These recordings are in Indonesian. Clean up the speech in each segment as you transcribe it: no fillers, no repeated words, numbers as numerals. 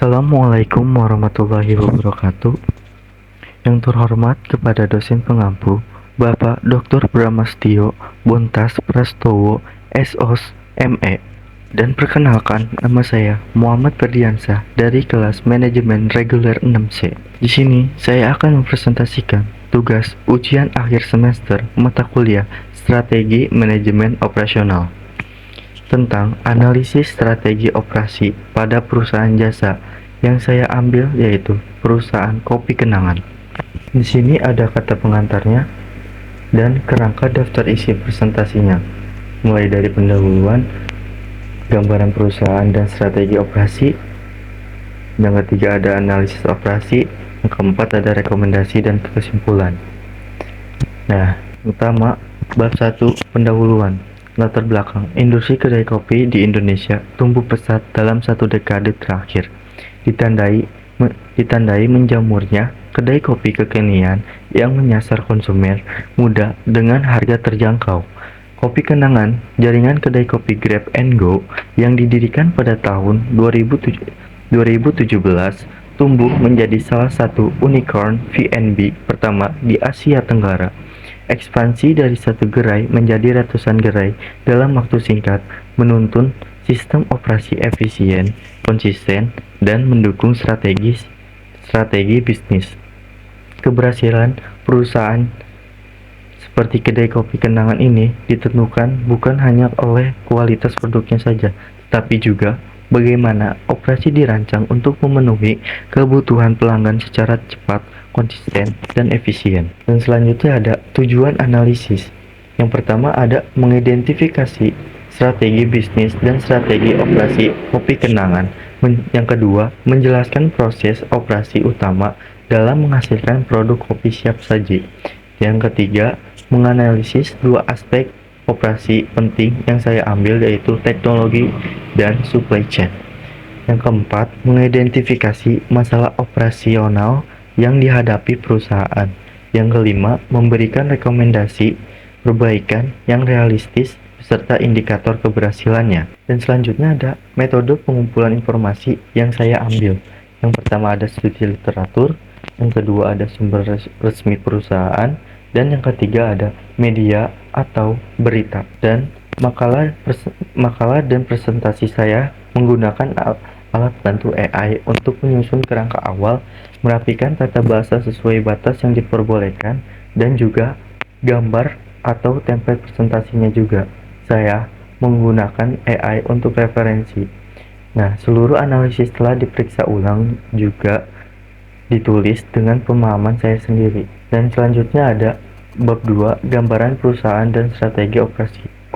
Assalamualaikum warahmatullahi wabarakatuh. Yang terhormat kepada dosen pengampu, Bapak Dr. Bramastio Bontas Prastowo, SOS, ME. Dan perkenalkan, nama saya Muhammad Ferdiansah dari kelas Manajemen Reguler 6C. Di sini saya akan mempresentasikan tugas ujian akhir semester mata kuliah Strategi Manajemen Operasional tentang analisis strategi operasi pada perusahaan jasa yang saya ambil yaitu perusahaan kopi kenangan. Di sini ada kata pengantarnya dan kerangka daftar isi presentasinya, mulai dari pendahuluan, gambaran perusahaan dan strategi operasi. Yang ketiga ada analisis operasi, yang keempat ada rekomendasi dan kesimpulan. Nah, utama bab 1 pendahuluan. Latar belakang, industri kedai kopi di Indonesia tumbuh pesat dalam 1 dekade terakhir, ditandai menjamurnya kedai kopi kekinian yang menyasar konsumen muda dengan harga terjangkau. Kopi Kenangan, jaringan kedai kopi Grab and Go yang didirikan pada tahun 2017, tumbuh menjadi salah satu unicorn F&B pertama di Asia Tenggara. Ekspansi dari 1 gerai menjadi ratusan gerai dalam waktu singkat menuntun sistem operasi efisien, konsisten, dan mendukung strategi bisnis. Keberhasilan perusahaan seperti kedai kopi Kenangan ini ditentukan bukan hanya oleh kualitas produknya saja, tetapi juga bagaimana operasi dirancang untuk memenuhi kebutuhan pelanggan secara cepat, konsisten, dan efisien. Dan selanjutnya ada tujuan analisis. Yang pertama ada mengidentifikasi strategi bisnis dan strategi operasi kopi Kenangan. Yang kedua, menjelaskan proses operasi utama dalam menghasilkan produk kopi siap saji. Yang ketiga, menganalisis 2 aspek operasi penting yang saya ambil yaitu teknologi dan supply chain. Yang keempat, mengidentifikasi masalah operasional yang dihadapi perusahaan. Yang kelima, memberikan rekomendasi perbaikan yang realistis beserta indikator keberhasilannya. Dan selanjutnya ada metode pengumpulan informasi yang saya ambil. Yang pertama ada studi literatur, yang kedua ada sumber resmi perusahaan, dan yang ketiga ada media atau berita. Dan makalah dan presentasi saya menggunakan alat bantu AI untuk menyusun kerangka awal, merapikan tata bahasa sesuai batas yang diperbolehkan, dan juga gambar atau template presentasinya juga saya menggunakan AI untuk referensi. Nah, seluruh analisis telah diperiksa ulang juga ditulis dengan pemahaman saya sendiri. Dan selanjutnya ada bab 2, gambaran perusahaan dan strategi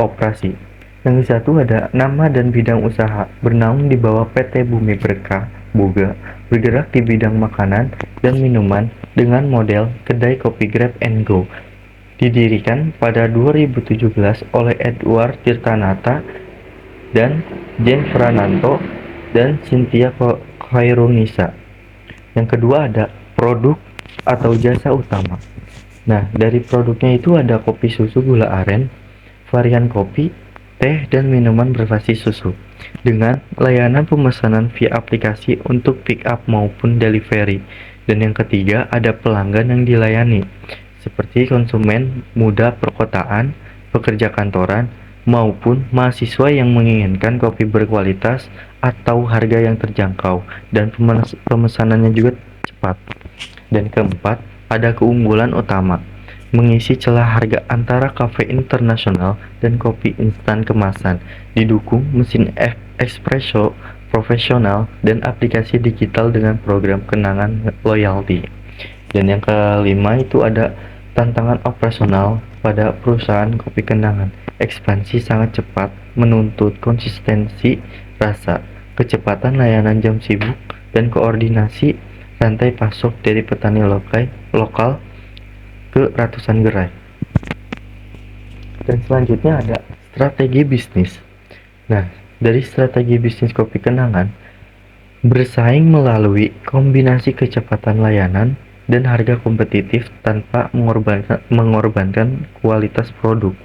operasi. Yang satu ada nama dan bidang usaha, bernaung di bawah PT Bumi Berkah Boga, bergerak di bidang makanan dan minuman dengan model kedai kopi Grab and Go. Didirikan pada 2017 oleh Edward Tirtanata dan Jen Frananto dan Cynthia Khairunisa. Yang kedua ada produk atau jasa utama. Nah, dari produknya itu ada kopi susu gula aren, varian kopi, teh, dan minuman berbasis susu, dengan layanan pemesanan via aplikasi untuk pick up maupun delivery. Dan yang ketiga ada pelanggan yang dilayani, seperti konsumen muda perkotaan, pekerja kantoran, maupun mahasiswa yang menginginkan kopi berkualitas atau harga yang terjangkau, dan pemesanannya juga cepat. Dan keempat, ada keunggulan utama, mengisi celah harga antara kafe internasional dan kopi instan kemasan, didukung mesin espresso profesional dan aplikasi digital dengan program kenangan loyalty. Dan yang kelima itu ada tantangan operasional pada perusahaan kopi Kenangan. Ekspansi sangat cepat menuntut konsistensi rasa, kecepatan layanan jam sibuk, dan koordinasi rantai pasok dari petani lokal ke ratusan gerai. Dan selanjutnya ada strategi bisnis. Nah, dari strategi bisnis kopi Kenangan, bersaing melalui kombinasi kecepatan layanan dan harga kompetitif tanpa mengorbankan kualitas produk.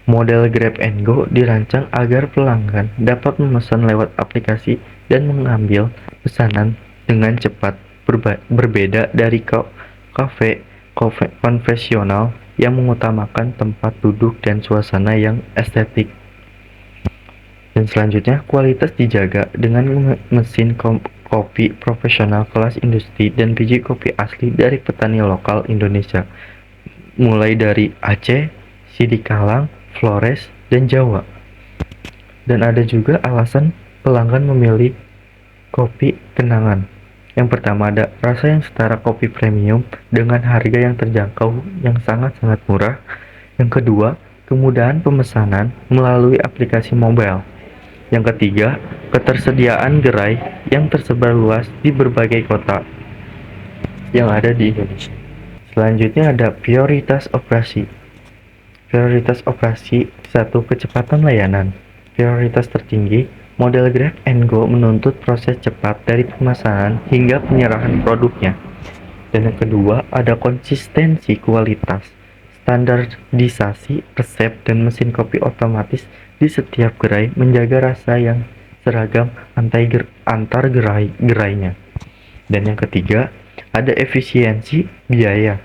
Model Grab and Go dirancang agar pelanggan dapat memesan lewat aplikasi dan mengambil pesanan dengan cepat, berbeda dari kafe konvensional yang mengutamakan tempat duduk dan suasana yang estetik. Dan selanjutnya, kualitas dijaga dengan mesin kopi profesional kelas industri dan biji kopi asli dari petani lokal Indonesia, mulai dari Aceh, Sidikalang, Flores, dan Jawa. Dan ada juga alasan pelanggan memilih kopi kenangan. Yang pertama ada rasa yang setara kopi premium dengan harga yang terjangkau yang sangat-sangat murah. Yang kedua, kemudahan pemesanan melalui aplikasi mobile. Yang ketiga, ketersediaan gerai yang tersebar luas di berbagai kota yang ada di Indonesia. Selanjutnya ada prioritas operasi. Prioritas operasi 1. Kecepatan layanan. Prioritas tertinggi, model Grab and Go menuntut proses cepat dari pemesanan hingga penyerahan produknya. Dan yang kedua, ada konsistensi kualitas. Standarisasi resep dan mesin kopi otomatis di setiap gerai menjaga rasa yang seragam antar gerainya. Dan yang ketiga, ada efisiensi biaya.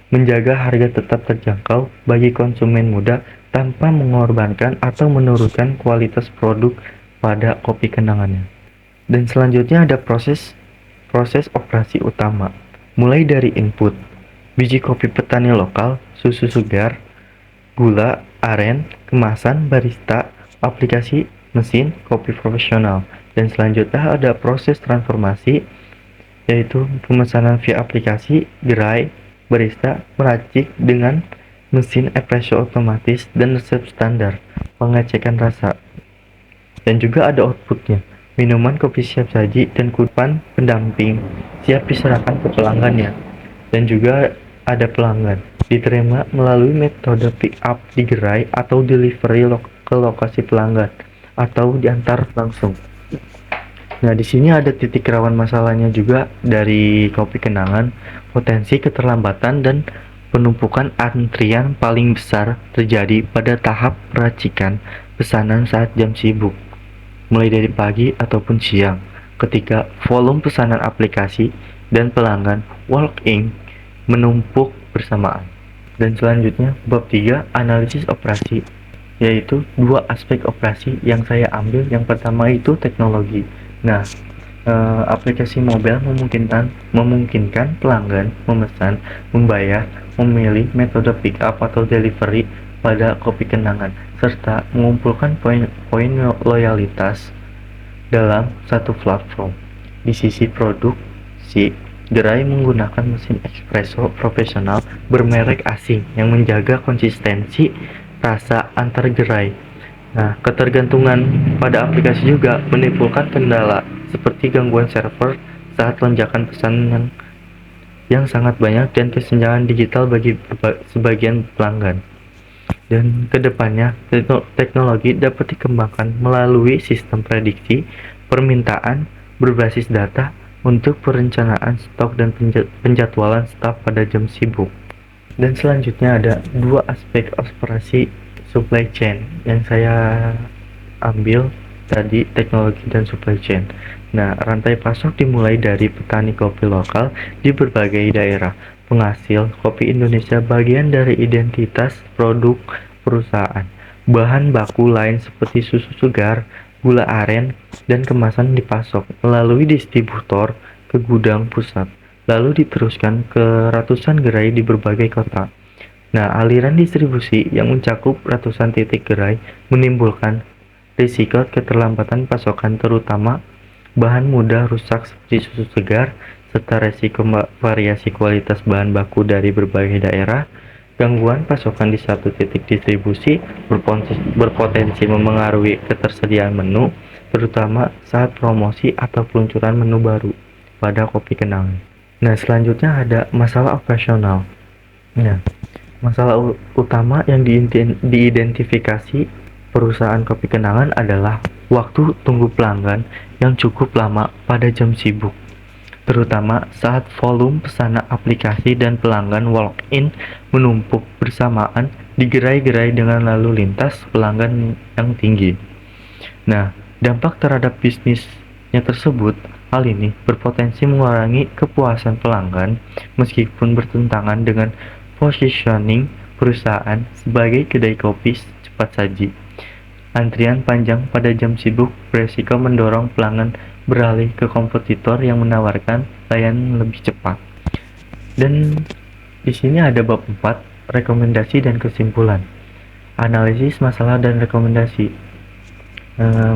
Menjaga harga tetap terjangkau bagi konsumen muda tanpa mengorbankan atau menurunkan kualitas produk pada kopi kenangannya. Dan selanjutnya ada proses operasi utama. Mulai dari input, biji kopi petani lokal, susu segar, gula, aren, kemasan, barista, aplikasi, mesin, kopi profesional. Dan selanjutnya ada proses transformasi, yaitu pemesanan via aplikasi, gerai, barista, meracik dengan mesin espresso otomatis dan resep standar, pengecekan rasa. Dan juga ada outputnya, minuman kopi siap saji dan kudapan pendamping siap diserahkan ke pelanggannya. Dan juga ada pelanggan diterima melalui metode pick up di gerai atau delivery ke lokasi pelanggan atau diantar langsung. Nah, di sini ada titik rawan masalahnya juga dari kopi kenangan, potensi keterlambatan dan penumpukan antrian paling besar terjadi pada tahap peracikan pesanan saat jam sibuk, mulai dari pagi ataupun siang, ketika volume pesanan aplikasi dan pelanggan walk-in menumpuk bersamaan. Dan selanjutnya, bab 3, analisis operasi, yaitu dua aspek operasi yang saya ambil. Yang pertama itu teknologi. Nah, aplikasi mobile memungkinkan pelanggan memesan, membayar, memilih metode pick up atau delivery pada kopi kenangan, serta mengumpulkan poin loyalitas dalam satu platform. Di sisi produksi, gerai menggunakan mesin espresso profesional bermerek asing yang menjaga konsistensi rasa antar gerai. Nah, ketergantungan pada aplikasi juga menimbulkan kendala seperti gangguan server saat lonjakan pesanan yang sangat banyak dan kesenjangan digital bagi sebagian pelanggan. Dan kedepannya, teknologi dapat dikembangkan melalui sistem prediksi permintaan berbasis data untuk perencanaan stok dan penjadwalan staf pada jam sibuk. Dan selanjutnya ada dua aspek operasi supply chain yang saya ambil tadi, teknologi dan supply chain. Nah, rantai pasok dimulai dari petani kopi lokal di berbagai daerah. Penghasil kopi Indonesia bagian dari identitas produk perusahaan. Bahan baku lain seperti susu segar, gula aren, dan kemasan dipasok melalui distributor ke gudang pusat, lalu diteruskan ke ratusan gerai di berbagai kota. Nah, aliran distribusi yang mencakup ratusan titik gerai menimbulkan risiko keterlambatan pasokan, terutama bahan mudah rusak seperti susu segar, serta resiko variasi kualitas bahan baku dari berbagai daerah. Gangguan pasokan di satu titik distribusi berpotensi memengaruhi ketersediaan menu, terutama saat promosi atau peluncuran menu baru pada kopi kenangan. Nah, selanjutnya ada masalah operasional. Nah, masalah utama yang diidentifikasi perusahaan kopi kenangan adalah waktu tunggu pelanggan yang cukup lama pada jam sibuk, terutama saat volume pesanan aplikasi dan pelanggan walk-in menumpuk bersamaan di gerai-gerai dengan lalu lintas pelanggan yang tinggi. Nah, dampak terhadap bisnis tersebut, hal ini berpotensi mengurangi kepuasan pelanggan meskipun bertentangan dengan positioning perusahaan sebagai kedai kopi cepat saji. Antrian panjang pada jam sibuk beresiko mendorong pelanggan beralih ke kompetitor yang menawarkan layanan lebih cepat. Dan di sini ada bab 4, rekomendasi dan kesimpulan. Analisis masalah dan rekomendasi.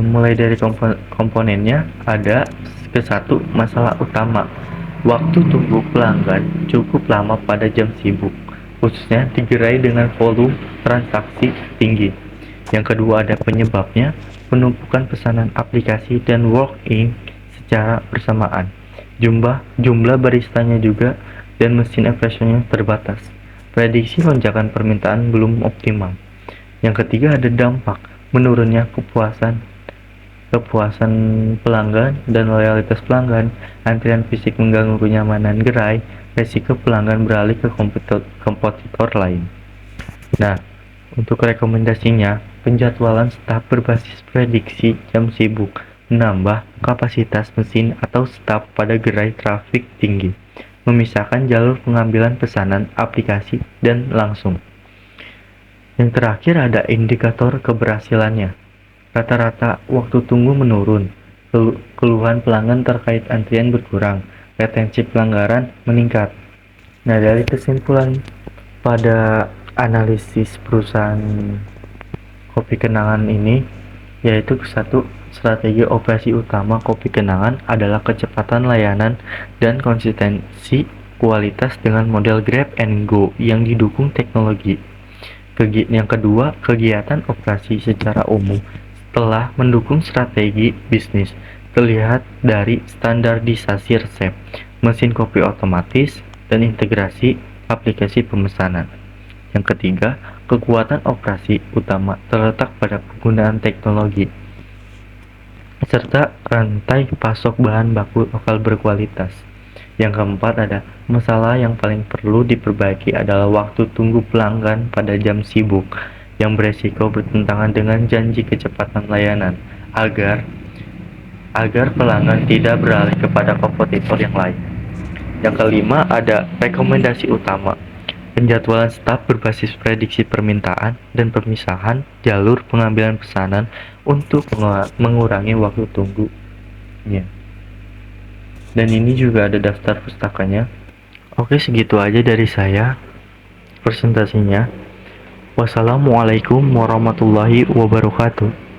Mulai dari komponennya ada ke-1, masalah utama. Waktu tunggu pelanggan cukup lama pada jam sibuk, khususnya digerai dengan volume transaksi tinggi. Yang kedua ada penyebabnya, penumpukan pesanan aplikasi dan walk-in secara bersamaan. Jumlah baristanya juga dan mesin espressonya terbatas. Prediksi lonjakan permintaan belum optimal. Yang ketiga ada dampak, menurunnya kepuasan pelanggan dan loyalitas pelanggan. Antrian fisik mengganggu kenyamanan gerai, resiko pelanggan beralih ke kompetitor lain. Nah, untuk rekomendasinya, penjadwalan staf berbasis prediksi jam sibuk, menambah kapasitas mesin atau staf pada gerai trafik tinggi, memisahkan jalur pengambilan pesanan aplikasi dan langsung. Yang terakhir ada indikator keberhasilannya. Rata-rata waktu tunggu menurun, keluhan pelanggan terkait antrian berkurang, retensi pelanggaran meningkat. Nah, dari kesimpulan pada analisis perusahaan Kopi Kenangan ini, yaitu satu, strategi operasi utama Kopi Kenangan adalah kecepatan layanan dan konsistensi kualitas dengan model Grab and Go yang didukung teknologi. Yang kedua, kegiatan operasi secara umum telah mendukung strategi bisnis, terlihat dari standarisasi resep, mesin kopi otomatis, dan integrasi aplikasi pemesanan. Yang ketiga, kekuatan operasi utama terletak pada penggunaan teknologi, serta rantai pasok bahan baku lokal berkualitas. Yang keempat ada masalah yang paling perlu diperbaiki adalah waktu tunggu pelanggan pada jam sibuk yang beresiko bertentangan dengan janji kecepatan layanan agar pelanggan tidak beralih kepada kompetitor yang lain. Yang kelima ada rekomendasi utama, penjadwalan staf berbasis prediksi permintaan dan pemisahan jalur pengambilan pesanan untuk mengurangi waktu tunggunya. Dan ini juga ada daftar pustakanya. Oke, segitu aja dari saya presentasinya. Wassalamualaikum warahmatullahi wabarakatuh.